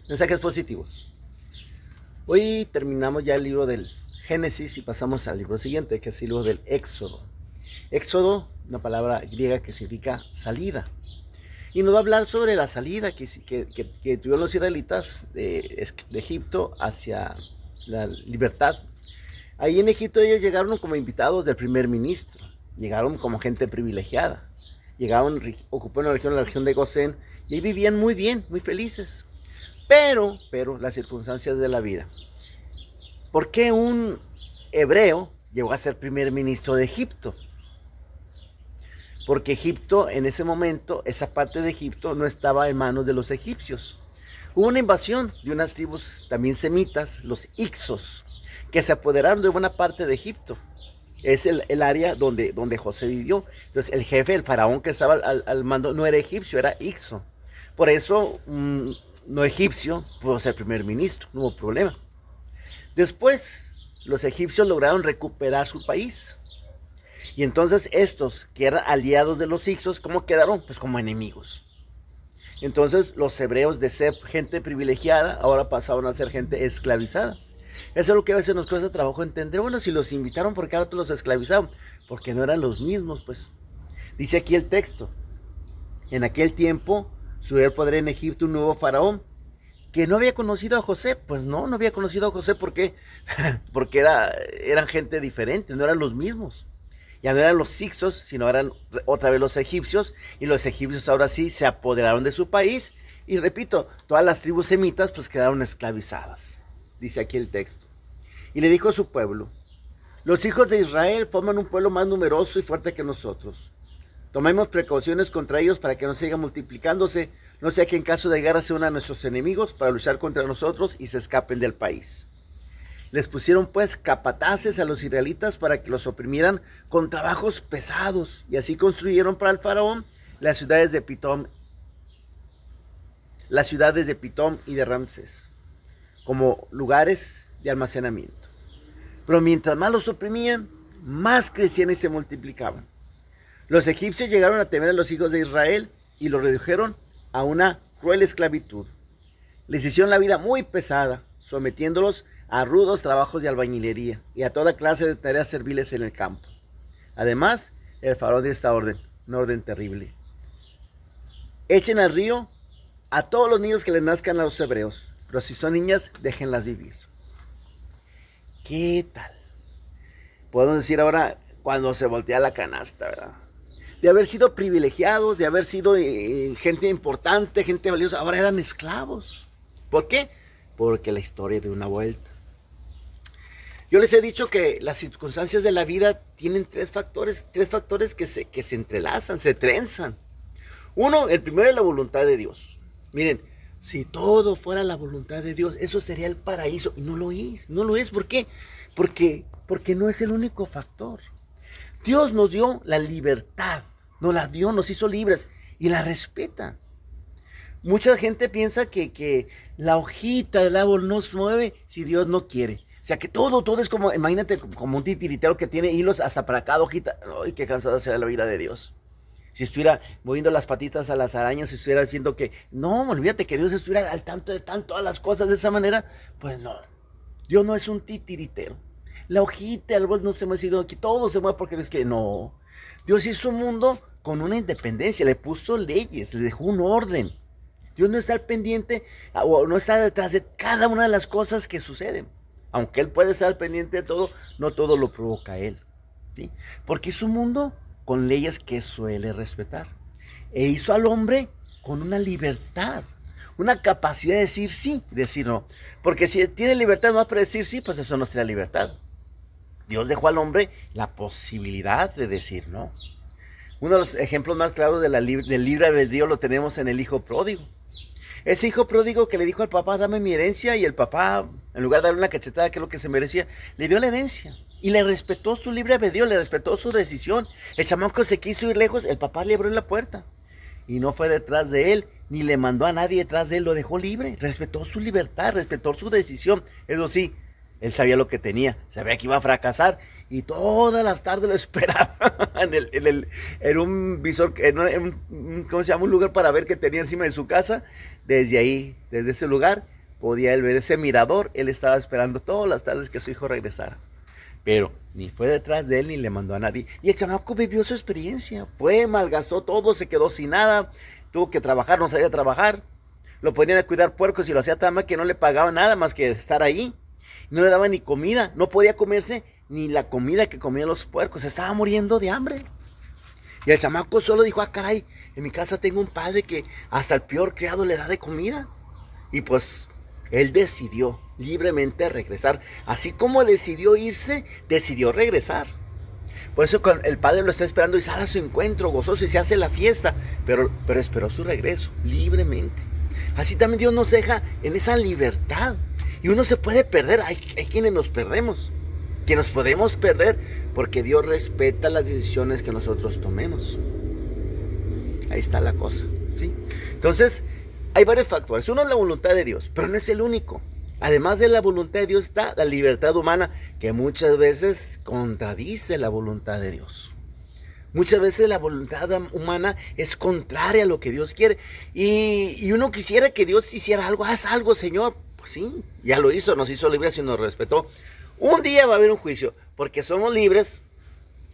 Mensajes positivos. Hoy terminamos ya el libro del Génesis y pasamos al libro siguiente, que es el libro del Éxodo. Éxodo, una palabra griega que significa salida. Y nos va a hablar sobre la salida que tuvieron los israelitas de Egipto hacia la libertad. Ahí en Egipto ellos llegaron como invitados del primer ministro. Llegaron como gente privilegiada. Llegaron, ocuparon la región de Gosén y ahí vivían muy bien, muy felices. Pero las circunstancias de la vida. ¿Por qué un hebreo llegó a ser primer ministro de Egipto? Porque Egipto en ese momento, esa parte de Egipto no estaba en manos de los egipcios. Hubo una invasión de unas tribus también semitas, los Hicsos, que se apoderaron de buena parte de Egipto. Es el área donde José vivió. Entonces el jefe, el faraón que estaba al mando, no era egipcio, era Hicso. Por eso no egipcio pudo ser primer ministro, no hubo problema. Después los egipcios lograron recuperar su país. Y entonces estos, que eran aliados de los Hicsos, ¿cómo quedaron? Pues como enemigos. Entonces los hebreos, de ser gente privilegiada, ahora pasaron a ser gente esclavizada. Eso es lo que a veces nos cuesta trabajo entender. Bueno, si los invitaron, ¿por qué ahora los esclavizaron? Porque no eran los mismos, pues. Dice aquí el texto: en aquel tiempo subió el poder en Egipto un nuevo faraón que no había conocido a José. Pues no había conocido a José. ¿Por qué? Porque eran gente diferente, no eran los mismos. Ya no eran los Hicsos, sino eran otra vez los egipcios, y los egipcios ahora sí se apoderaron de su país, y repito, todas las tribus semitas pues quedaron esclavizadas. Dice aquí el texto: y le dijo a su pueblo: los hijos de Israel forman un pueblo más numeroso y fuerte que nosotros. Tomemos precauciones contra ellos para que no sigan multiplicándose, no sea que en caso de guerra se unan a nuestros enemigos para luchar contra nosotros y se escapen del país. Les pusieron pues capataces a los israelitas para que los oprimieran con trabajos pesados, y así construyeron para el faraón las ciudades de Pitón y de Ramsés como lugares de almacenamiento. Pero mientras más los oprimían, más crecían y se multiplicaban. Los egipcios llegaron a temer a los hijos de Israel y los redujeron a una cruel esclavitud. Les hicieron la vida muy pesada, sometiéndolos a rudos trabajos de albañilería y a toda clase de tareas serviles en el campo. Además, el faraón dio esta orden, una orden terrible: echen al río a todos los niños que les nazcan a los hebreos, pero si son niñas, déjenlas vivir. ¿Qué tal? Podemos decir ahora, cuando se voltea la canasta, ¿verdad? De haber sido privilegiados, de haber sido gente importante, gente valiosa, ahora eran esclavos. ¿Por qué? Porque la historia dio una vuelta. Yo les he dicho que las circunstancias de la vida tienen tres factores que se entrelazan, se trenzan. Uno, el primero es la voluntad de Dios. Miren, si todo fuera la voluntad de Dios, eso sería el paraíso, y no lo es. ¿Por qué? Porque no es el único factor. Dios nos dio la libertad, nos la dio, nos hizo libres y la respeta. Mucha gente piensa que la hojita del árbol no se mueve si Dios no quiere. O sea, que todo es como, imagínate, como un titiritero que tiene hilos hasta para cada hojita. Ay, qué cansada será la vida de Dios. Si estuviera moviendo las patitas a las arañas, si estuviera diciendo que, no, olvídate que Dios estuviera al tanto de todas las cosas de esa manera, pues no. Dios no es un titiritero. La hojita, el árbol no se mueve, sino que todo se mueve porque Dios quiere. No. Dios hizo un mundo con una independencia, le puso leyes, le dejó un orden. Dios no está al pendiente o no está detrás de cada una de las cosas que suceden. Aunque Él puede estar al pendiente de todo, no todo lo provoca Él, ¿sí? Porque es un mundo con leyes que suele respetar. E hizo al hombre con una libertad, una capacidad de decir sí, decir no. Porque si tiene libertad más para decir sí, pues eso no será libertad. Dios dejó al hombre la posibilidad de decir no. Uno de los ejemplos más claros del libre albedrío lo tenemos en el hijo pródigo. Ese hijo pródigo que le dijo al papá: dame mi herencia, y el papá, en lugar de darle una cachetada, que es lo que se merecía, le dio la herencia. Y le respetó su libre albedrío, le respetó su decisión. El chamaco se quiso ir lejos, el papá le abrió la puerta. Y no fue detrás de él, ni le mandó a nadie detrás de él, lo dejó libre. Respetó su libertad, respetó su decisión. Eso sí, él sabía lo que tenía, sabía que iba a fracasar. Y todas las tardes lo esperaba en un visor, ¿cómo se llama? Un lugar para ver que tenía encima de su casa. Desde ahí, desde ese lugar, podía él ver ese mirador. Él estaba esperando todas las tardes que su hijo regresara. Pero ni fue detrás de él ni le mandó a nadie. Y el chamaco vivió su experiencia. Fue, malgastó todo, se quedó sin nada. Tuvo que trabajar, no sabía trabajar. Lo ponían a cuidar puercos y lo hacía tan mal que no le pagaba nada más que estar ahí. No le daba ni comida. No podía comerse ni la comida que comían los puercos. Estaba muriendo de hambre. Y el chamaco solo dijo, caray, en mi casa tengo un padre que hasta el peor criado le da de comida. Y pues él decidió libremente regresar. Así como decidió irse, decidió regresar. Por eso el padre lo está esperando y sale a su encuentro gozoso y se hace la fiesta. Pero esperó su regreso libremente. Así también Dios nos deja en esa libertad. Y uno se puede perder. Hay quienes nos perdemos. Que nos podemos perder porque Dios respeta las decisiones que nosotros tomemos. Ahí está la cosa, ¿sí? Entonces, hay varios factores. Uno es la voluntad de Dios, pero no es el único. Además de la voluntad de Dios está la libertad humana, que muchas veces contradice la voluntad de Dios. Muchas veces la voluntad humana es contraria a lo que Dios quiere. Y uno quisiera que Dios hiciera algo. Haz algo, Señor. Pues sí, ya lo hizo, nos hizo libres y nos respetó. Un día va a haber un juicio, porque somos libres,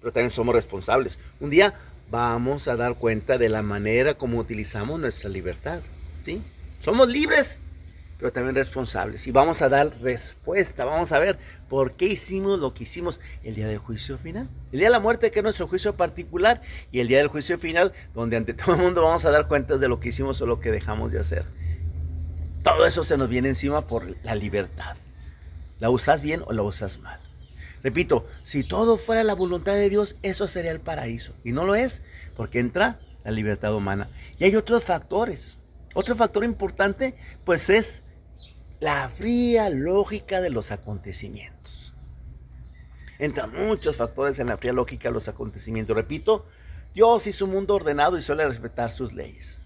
pero también somos responsables. Un día vamos a dar cuenta de la manera como utilizamos nuestra libertad, ¿sí? Somos libres, pero también responsables. Y vamos a dar respuesta, vamos a ver por qué hicimos lo que hicimos el día del juicio final. El día de la muerte, que es nuestro juicio particular, y el día del juicio final, donde ante todo el mundo vamos a dar cuentas de lo que hicimos o lo que dejamos de hacer. Todo eso se nos viene encima por la libertad. ¿La usas bien o la usas mal? Repito, si todo fuera la voluntad de Dios, eso sería el paraíso. Y no lo es, porque entra la libertad humana. Y hay otros factores. Otro factor importante, pues es la fría lógica de los acontecimientos. Entran muchos factores en la fría lógica de los acontecimientos. Repito, Dios hizo un mundo ordenado y suele respetar sus leyes.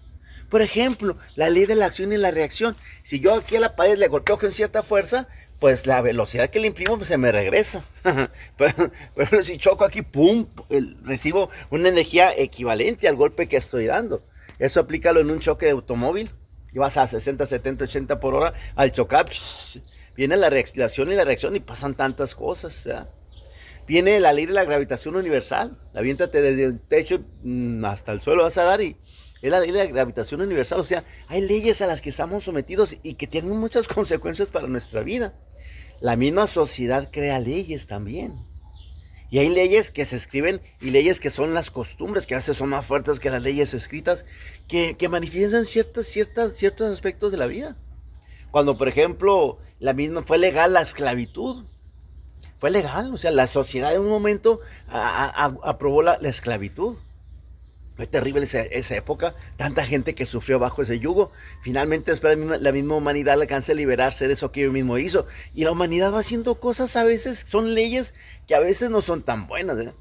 Por ejemplo, la ley de la acción y la reacción. Si yo aquí a la pared le golpeo con cierta fuerza, pues la velocidad que le imprimo pues se me regresa. pero si choco aquí, ¡pum!, recibo una energía equivalente al golpe que estoy dando. Eso aplícalo en un choque de automóvil. Y vas a 60, 70, 80 por hora. Al chocar, viene la acción y la reacción y pasan tantas cosas, ¿verdad? Viene la ley de la gravitación universal. Aviéntate desde el techo hasta el suelo vas a dar y es la ley de la gravitación universal. O sea, hay leyes a las que estamos sometidos y que tienen muchas consecuencias para nuestra vida. La misma sociedad crea leyes también. Y hay leyes que se escriben y leyes que son las costumbres, que a veces son más fuertes que las leyes escritas, que manifiestan ciertos aspectos de la vida. Cuando, por ejemplo, fue legal la esclavitud. Fue legal, o sea, la sociedad en un momento aprobó la esclavitud. Fue terrible esa época, tanta gente que sufrió bajo ese yugo. Finalmente después la misma humanidad alcanza a liberarse de eso que ellos mismo hizo. Y la humanidad va haciendo cosas a veces, son leyes que a veces no son tan buenas, ¿eh?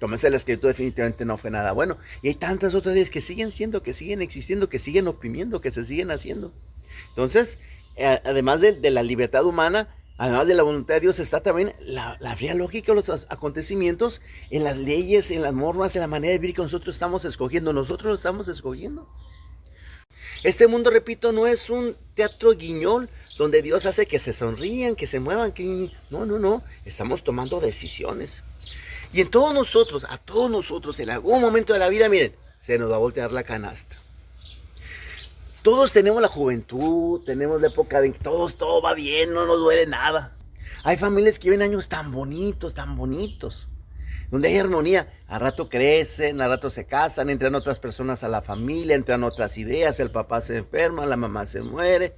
Tomarse la esclavitud definitivamente no fue nada bueno. Y hay tantas otras leyes que siguen siendo, que siguen existiendo, que siguen oprimiendo, que se siguen haciendo. Entonces, además de la libertad humana, además de la voluntad de Dios, está también la fría lógica de los acontecimientos, en las leyes, en las normas, en la manera de vivir que nosotros estamos escogiendo. Nosotros lo estamos escogiendo. Este mundo, repito, no es un teatro guiñol donde Dios hace que se sonrían, que se muevan. No. Estamos tomando decisiones. Y a todos nosotros, en algún momento de la vida, miren, se nos va a voltear la canasta. Todos tenemos la juventud, tenemos la época de que todo va bien, no nos duele nada. Hay familias que viven años tan bonitos, donde hay armonía. Al rato crecen, al rato se casan, entran otras personas a la familia, entran otras ideas, el papá se enferma, la mamá se muere,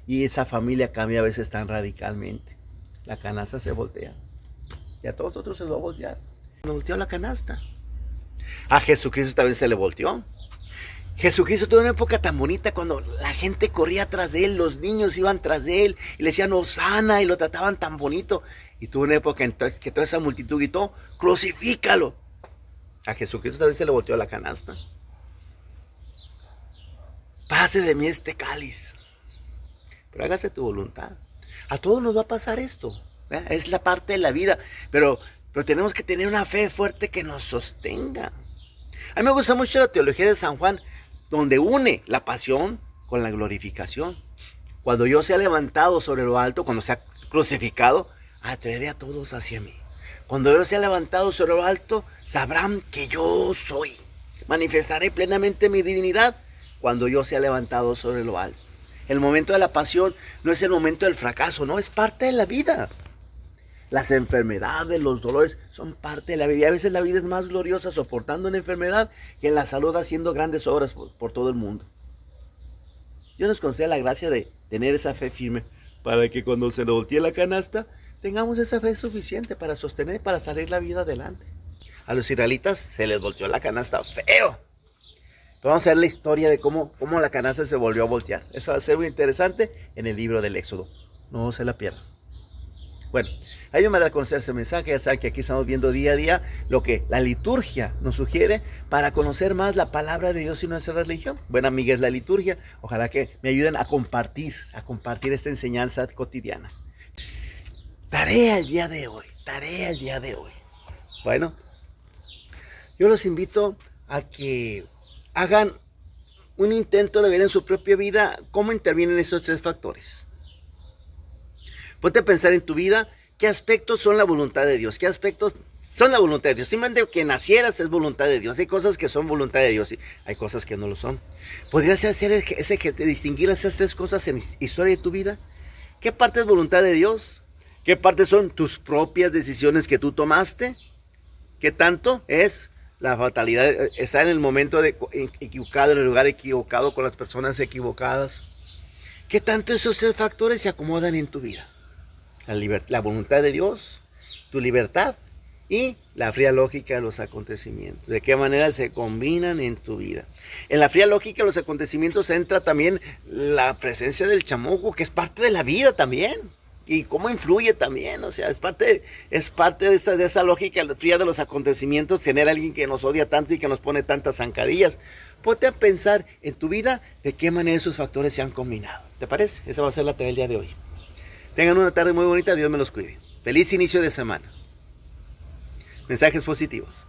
y esa familia cambia a veces tan radicalmente. La canasta se voltea. Y a todos nosotros se lo va a voltear. Me volteó la canasta. A Jesucristo también se le volteó. Jesucristo tuvo una época tan bonita cuando la gente corría tras de él, los niños iban tras de él y le decían Hosana y lo trataban tan bonito. Y tuvo una época entonces que toda esa multitud gritó, crucifícalo. A Jesucristo también se le volteó la canasta. Pase de mí este cáliz, pero hágase tu voluntad. A todos nos va a pasar esto, ¿verdad? Es la parte de la vida, pero tenemos que tener una fe fuerte que nos sostenga. A mí me gusta mucho la teología de San Juan, donde une la pasión con la glorificación. Cuando yo sea levantado sobre lo alto, cuando sea crucificado, atraeré a todos hacia mí. Cuando yo sea levantado sobre lo alto, sabrán que yo soy. Manifestaré plenamente mi divinidad cuando yo sea levantado sobre lo alto. El momento de la pasión no es el momento del fracaso, no, es parte de la vida. Las enfermedades, los dolores son parte de la vida. A veces la vida es más gloriosa soportando una enfermedad que en la salud haciendo grandes obras por todo el mundo. Dios nos concede la gracia de tener esa fe firme para que cuando se nos voltee la canasta, tengamos esa fe suficiente para sostener, para salir la vida adelante. A los israelitas se les volteó la canasta feo. Pero vamos a ver la historia de cómo la canasta se volvió a voltear. Eso va a ser muy interesante en el libro del Éxodo. No se la pierdan. Bueno, ayúdenme a conocer ese mensaje. Ya saben que aquí estamos viendo día a día lo que la liturgia nos sugiere para conocer más la palabra de Dios y nuestra religión. Buena amiga es la liturgia. Ojalá que me ayuden a compartir esta enseñanza cotidiana. Tarea el día de hoy. Bueno, yo los invito a que hagan un intento de ver en su propia vida cómo intervienen esos tres factores. Ponte a pensar en tu vida qué aspectos son la voluntad de Dios, qué aspectos son la voluntad de Dios. Simplemente que nacieras es voluntad de Dios. Hay cosas que son voluntad de Dios y hay cosas que no lo son. ¿Podrías hacer distinguir esas tres cosas en la historia de tu vida? ¿Qué parte es voluntad de Dios? ¿Qué parte son tus propias decisiones que tú tomaste? ¿Qué tanto es la fatalidad? Está en el momento equivocado, en el lugar equivocado, con las personas equivocadas. ¿Qué tanto esos tres factores se acomodan en tu vida? La voluntad de Dios, tu libertad y la fría lógica de los acontecimientos. ¿De qué manera se combinan en tu vida? En la fría lógica de los acontecimientos entra también la presencia del chamuco, que es parte de la vida también. Y cómo influye también, o sea, es parte de esa lógica fría de los acontecimientos, tener a alguien que nos odia tanto y que nos pone tantas zancadillas. Ponte a pensar en tu vida de qué manera esos factores se han combinado. ¿Te parece? Esa va a ser la tarea del día de hoy. Tengan una tarde muy bonita, Dios me los cuide. Feliz inicio de semana. Mensajes positivos.